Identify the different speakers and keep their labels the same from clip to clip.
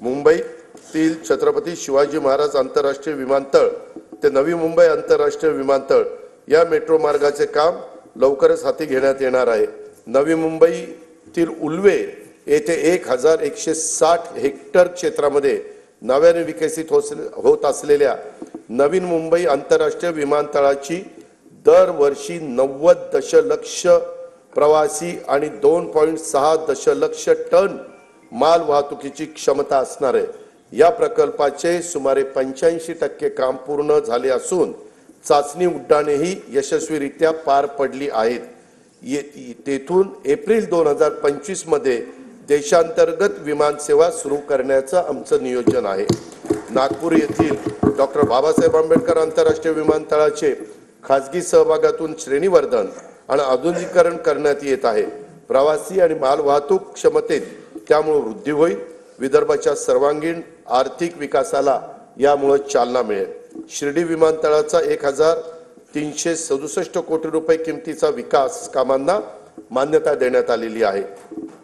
Speaker 1: मुंबईतील छत्रपती शिवाजी महाराज आंतरराष्ट्रीय विमानतळ ते नवी मुंबई आंतरराष्ट्रीय विमानतळ या मेट्रो मार्गाचे काम लवकरच हाती घेण्यात येणार आहे। नवी मुंबईतील उल्वे येथे 1160 हेक्टर क्षेत्रामध्ये नव्याने विकसित होत असलेल्या नवीन मुंबई आंतरराष्ट्रीय विमानतळाची दरवर्षी 90 दशलक्ष प्रवासी आणि 2.6 दशलक्ष टन माल वाहतुकीची क्षमता असणार आहे। या प्रकल्पाचे सुमारे 85% काम पूर्ण झाले असून चाचणी उड्डाणेही यशस्वीरित्या पार पडली आहेत। तेथून एप्रिल 2025 मध्ये देशांतर्गत विमानसेवा सुरू करण्याचं आमचं नियोजन आहे। नागपूर येथील डॉक्टर बाबासाहेब आंबेडकर आंतरराष्ट्रीय विमानतळाचे खासगी सहभागातून श्रेणीवर्धन आणि आधुनिकीकरण करण्यात येत आहे। प्रवासी आणि माल वाहतूक क्षमतेत त्यामुळे वृद्धी होईल। विदर्भाच्या सर्वांगीण आर्थिक विकासाला यामुळे चालना मिळेल। शिर्डी विमानतळाचा 1367 कोटी रुपये किमतीचा विकास कामांना मान्यता देण्यात आलेली आहे।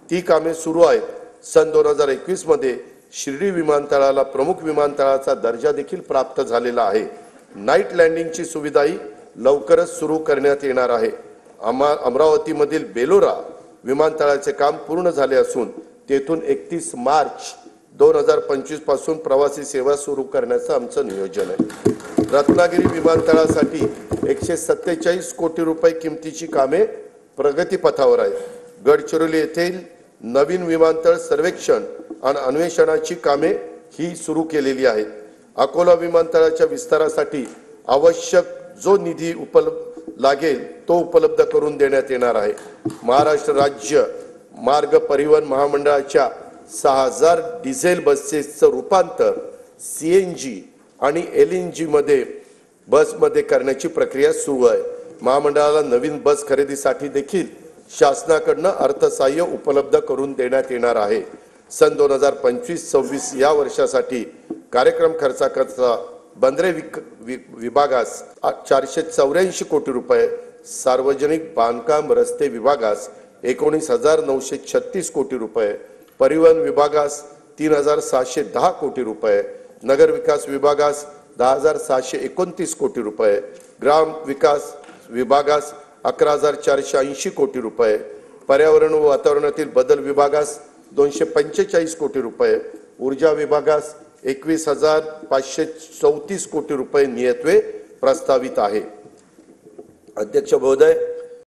Speaker 1: ती कामे सुरू आहेत। सन 2021 मध्ये शिर्डी विमानतळाला प्रमुख विमानतळाचा दर्जा देखील प्राप्त झालेला आहे। नाईट लँडिंगची सुविधाही लवकरच सुरू करण्यात येणार आहे। अमरावतीमधील बेलोरा विमानतळाचे काम पूर्ण झाले असून तेथून 31 मार्च 2025 पासून प्रवासी सेवा सुरू करण्याचं आमचं नियोजन आहे। रत्नागिरी विमानतळासाठी 147 कोटी रुपये किमतीची कामे प्रगतीपथावर आहेत। गडचिरोली येथील नवीन विमानतळ सर्वेक्षण आणि अन्वेषणाची कामे ही सुरू केलेली आहेत। अकोला विमानतळाच्या विस्तारासाठी आवश्यक जो निधी लागेल तो उपलब्ध करून देण्यात येणार आहे। महाराष्ट्र राज्य मार्ग परिवहन महामंडळाच्या 6000 डिझेल बसेसचं रूपांतर CNG आणि LNG बसमध्ये करण्याची प्रक्रिया सुरू आहे। महामंडळाला नवीन बस खरेदीसाठी देखील शासनाकडून अर्थसहाय्य उपलब्ध करून देण्यात येणार आहे। सन 2025-26 या वर्षासाठी कार्यक्रम खर्चाकरता बंदरे विभागास 484 कोटी रुपये, सार्वजनिक बांधकाम रस्ते विभागास 19,936 कोटी रुपये, परिवहन विभागास 3,710 कोटी रुपये, नगर विकास विभागास 10,629 कोटी रुपये, ग्राम विकास विभागास 11,480 कोटी रुपये, पर्यावरण व वातावरणातील बदल विभागास 245 कोटी रुपये, ऊर्जा विभागास 21,534 कोटी रुपये नियतवे प्रस्तावित आहे। अध्यक्ष महोदय,